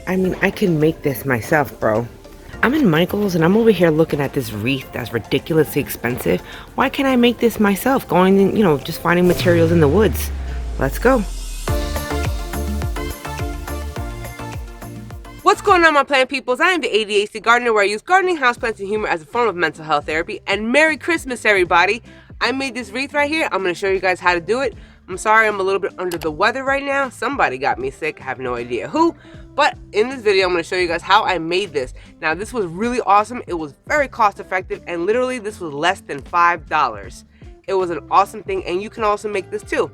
I mean, I can make this myself, bro. I'm in Michael's and I'm over here looking at this wreath that's ridiculously expensive. Why can't I make this myself? Going and, just finding materials in the woods. Let's go. What's going on, my plant peoples? I am the ADHD gardener, where I use gardening, houseplants, and humor as a form of mental health therapy. And Merry Christmas, everybody. I made this wreath right here. I'm going to show you guys how to do it. I'm sorry I'm a little bit under the weather right now. Somebody got me sick. I have no idea who. But in this video, I'm going to show you guys how I made this. Now, this was really awesome. It was very cost effective. And literally, this was less than $5. It was an awesome thing. And you can also make this too.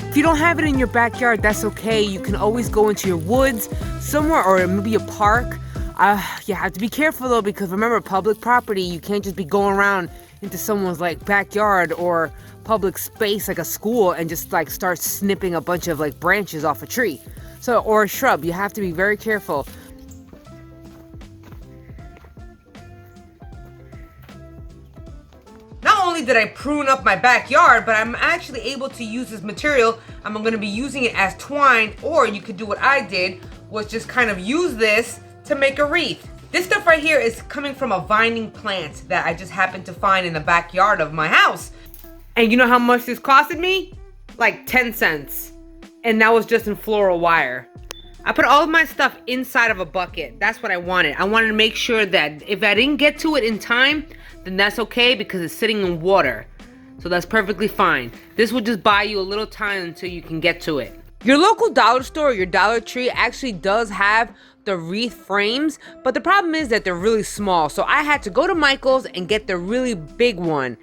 If you don't have it in your backyard, that's okay. You can always go into your woods somewhere, or maybe a park. You have to be careful though, because remember, public property, you can't just be going around into someone's like backyard or public space like a school and just like start snipping a bunch of like branches off a tree. So, or a shrub. You have to be very careful. Not only did I prune up my backyard, but I'm actually able to use this material. I'm going to be using it as twine, or you could do what I did, was just kind of use this to make a wreath. This stuff right here is coming from a vining plant that I just happened to find in the backyard of my house. And you know how much this costed me? Like 10 cents. And that was just in floral wire. I put all of my stuff inside of a bucket. That's what I wanted. I wanted to make sure that if I didn't get to it in time, then that's okay, because it's sitting in water. So that's perfectly fine. This will just buy you a little time until you can get to it. Your local dollar store or your Dollar Tree actually does have the wreath frames, but the problem is that they're really small. So I had to go to Michael's and get the really big one.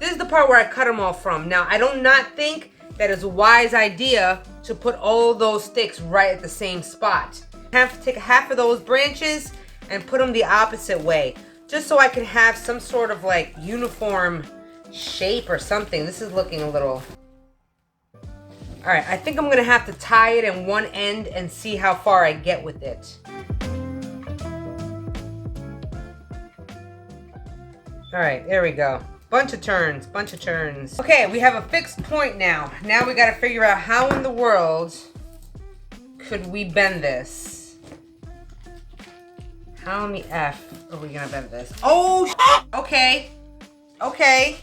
This is the part where I cut them off from. Now, I do not think that it's a wise idea to put all those sticks right at the same spot. I have to take half of those branches and put them the opposite way, just so I can have some sort of like uniform shape or something. This is looking a little... All right, I think I'm gonna have to tie it in one end and see how far I get with it. All right, there we go. Bunch of turns, bunch of turns. Okay, we have a fixed point now. Now we gotta figure out how in the world could we bend this? How in the F are we gonna bend this? Oh, okay, okay.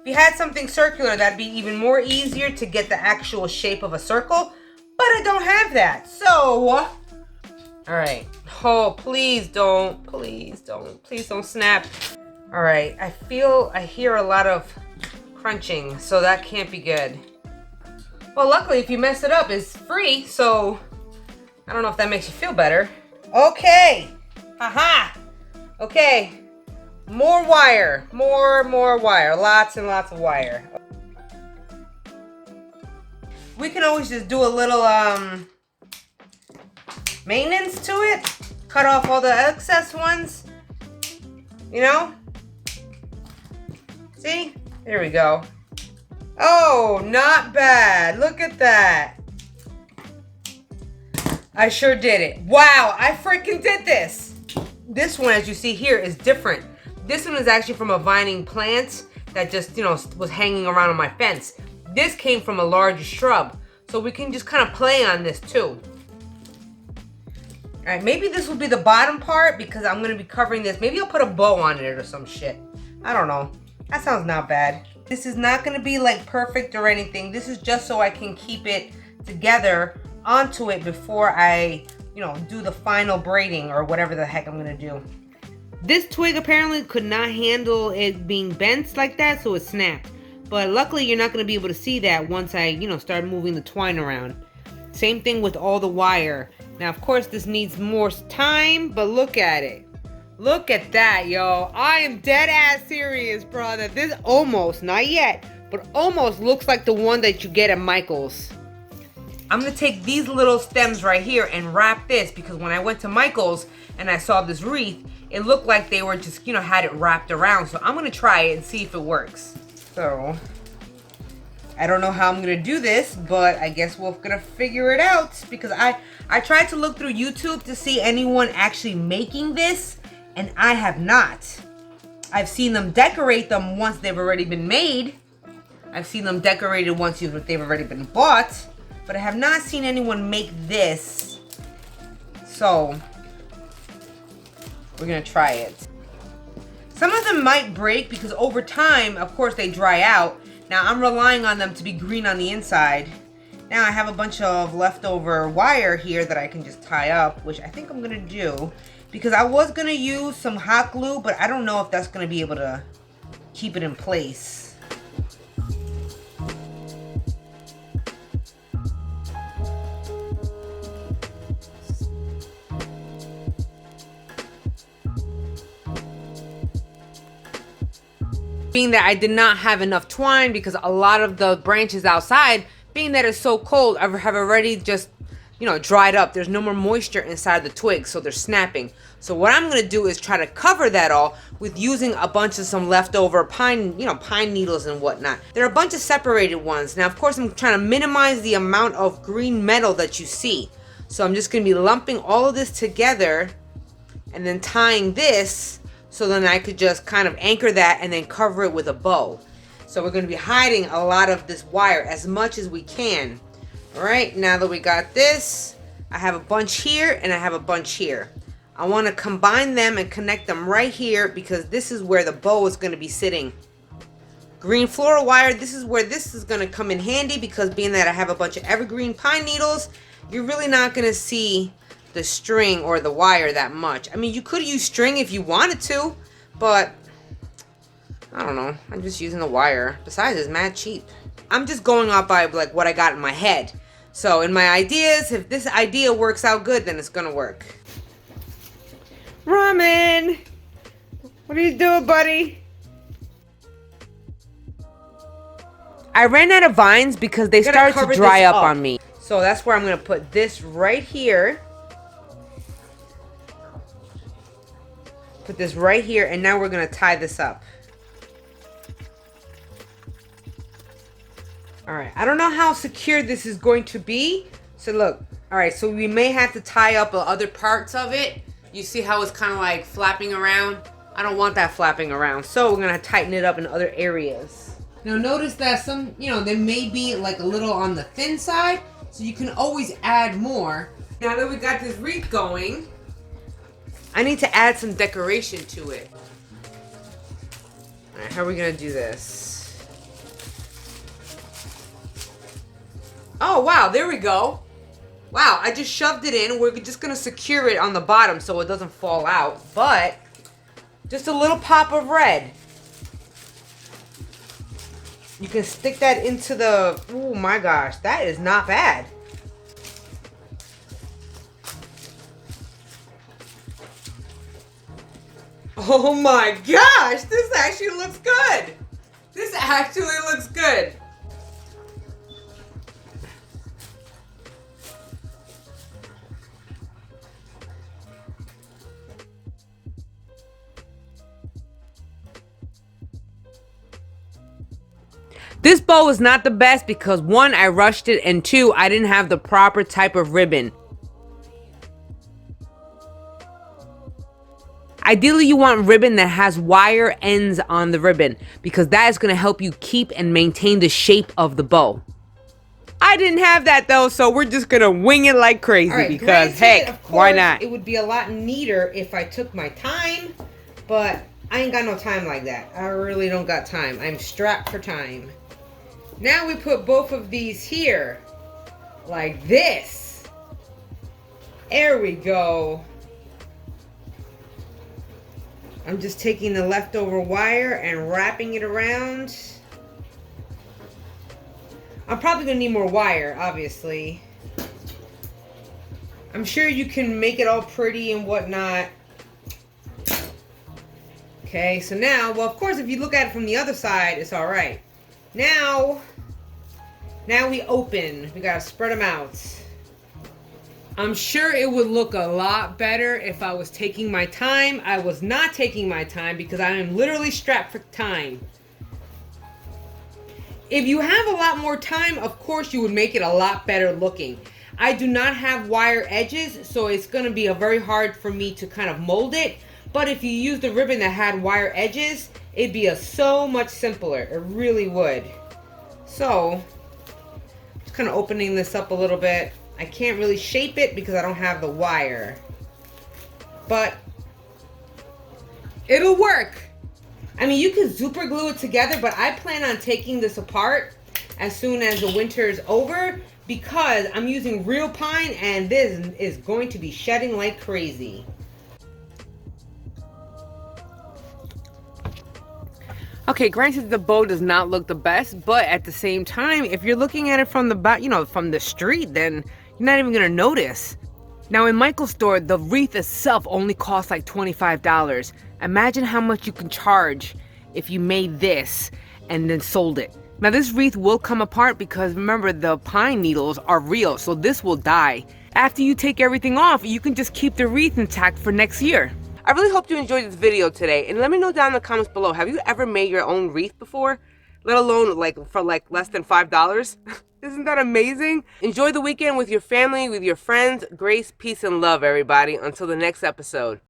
If you had something circular, that'd be even more easier to get the actual shape of a circle, but I don't have that, so, all right. Oh, please don't snap. All right, I hear a lot of crunching, so that can't be good. Well, luckily, if you mess it up, it's free, so I don't know if that makes you feel better. Okay, haha, okay. More wire, more wire, lots and lots of wire. We can always just do a little maintenance to it. Cut off all the excess ones, you know? See? There we go. Oh, not bad. Look at that. I sure did it. Wow, I freaking did this. This one, as you see here, is different. This one is actually from a vining plant that just, was hanging around on my fence. This came from a large shrub, so we can just kind of play on this too. All right, maybe this will be the bottom part, because I'm gonna be covering this. Maybe I'll put a bow on it or some shit. I don't know. That sounds not bad. This is not gonna be like perfect or anything. This is just so I can keep it together onto it before I, do the final braiding or whatever the heck I'm gonna do. This twig apparently could not handle it being bent like that, so it snapped. But luckily, you're not going to be able to see that once I, start moving the twine around. Same thing with all the wire. Now, of course, this needs more time, but look at it. Look at that, yo. I am dead ass serious, brother. This almost, not yet, but almost looks like the one that you get at Michael's. I'm going to take these little stems right here and wrap this, because when I went to Michael's and I saw this wreath, it looked like they were just, had it wrapped around. So I'm going to try it and see if it works. So, I don't know how I'm going to do this, but I guess we're going to figure it out. Because I tried to look through YouTube to see anyone actually making this. and I have not. I've seen them decorate them once they've already been made. I've seen them decorated once they've already been bought, but I have not seen anyone make this. So we're gonna try it. Some of them might break because over time, of course, they dry out. Now I'm relying on them to be green on the inside. Now I have a bunch of leftover wire here that I can just tie up, which I think I'm gonna do because I was gonna use some hot glue, but I don't know if that's gonna be able to keep it in place. Being that I did not have enough twine because a lot of the branches outside, being that it's so cold, I have already just, dried up. There's no more moisture inside the twigs, so they're snapping. So what I'm gonna do is try to cover that all with using a bunch of some leftover pine needles and whatnot. There are a bunch of separated ones. Now, of course, I'm trying to minimize the amount of green metal that you see. So I'm just gonna be lumping all of this together and then tying this so then I could just kind of anchor that and then cover it with a bow. So we're gonna be hiding a lot of this wire as much as we can. All right, now that we got this, I have a bunch here and I have a bunch here. I wanna combine them and connect them right here because this is where the bow is gonna be sitting. Green floral wire, this is where this is gonna come in handy because being that I have a bunch of evergreen pine needles, you're really not gonna see the string or the wire that much. I mean, you could use string if you wanted to, but I don't know. I'm just using the wire. Besides, it's mad cheap. I'm just going off by like what I got in my head. So in my ideas, if this idea works out good, then it's gonna work. Ramen! What are you doing, buddy? I ran out of vines because they started to dry up on me. So that's where I'm gonna put this right here. Put this right here, and now we're gonna tie this up. All right, I don't know how secure this is going to be. So look, all right, so we may have to tie up other parts of it. You see how it's kind of like flapping around? I don't want that flapping around. So we're gonna tighten it up in other areas. Now notice that some, they may be like a little on the thin side, so you can always add more. Now that we got this wreath going, I need to add some decoration to it. All right, how are we gonna do this? Oh, wow, there we go. Wow, I just shoved it in. We're just gonna secure it on the bottom so it doesn't fall out, but just a little pop of red. You can stick that into the, oh my gosh, that is not bad. Oh my gosh, this actually looks good. This actually looks good. This bow is not the best because one, I rushed it, and two, I didn't have the proper type of ribbon. Ideally, you want ribbon that has wire ends on the ribbon because that is going to help you keep and maintain the shape of the bow. I didn't have that though, so we're just going to wing it like crazy because, heck, why not? It would be a lot neater if I took my time, but I ain't got no time like that. I really don't got time. I'm strapped for time. Now we put both of these here, like this. There we go. I'm just taking the leftover wire and wrapping it around. I'm probably gonna need more wire, obviously. I'm sure you can make it all pretty and whatnot. Okay, so now, well, of course, if you look at it from the other side, it's all right. Now we open. We gotta spread them out. I'm sure it would look a lot better if I was taking my time. I was not taking my time because I am literally strapped for time. If you have a lot more time, of course you would make it a lot better looking. I do not have wire edges, so it's gonna be very hard for me to kind of mold it. But if you use the ribbon that had wire edges, it'd be so much simpler. It really would. So, just kind of opening this up a little bit. I can't really shape it because I don't have the wire. But it'll work. I mean, you can super glue it together, but I plan on taking this apart as soon as the winter is over because I'm using real pine and this is going to be shedding like crazy. Okay, granted the bow does not look the best, but at the same time, if you're looking at it from the back, from the street, then you're not even gonna notice. Now in Michael's store, the wreath itself only costs like $25. Imagine how much you can charge if you made this and then sold it. Now this wreath will come apart because remember the pine needles are real, so this will die. After you take everything off, you can just keep the wreath intact for next year. I really hope you enjoyed this video today, and let me know down in the comments below, have you ever made your own wreath before? Let alone for less than $5? Isn't that amazing? Enjoy the weekend with your family, with your friends. Grace, peace, and love, everybody. Until the next episode.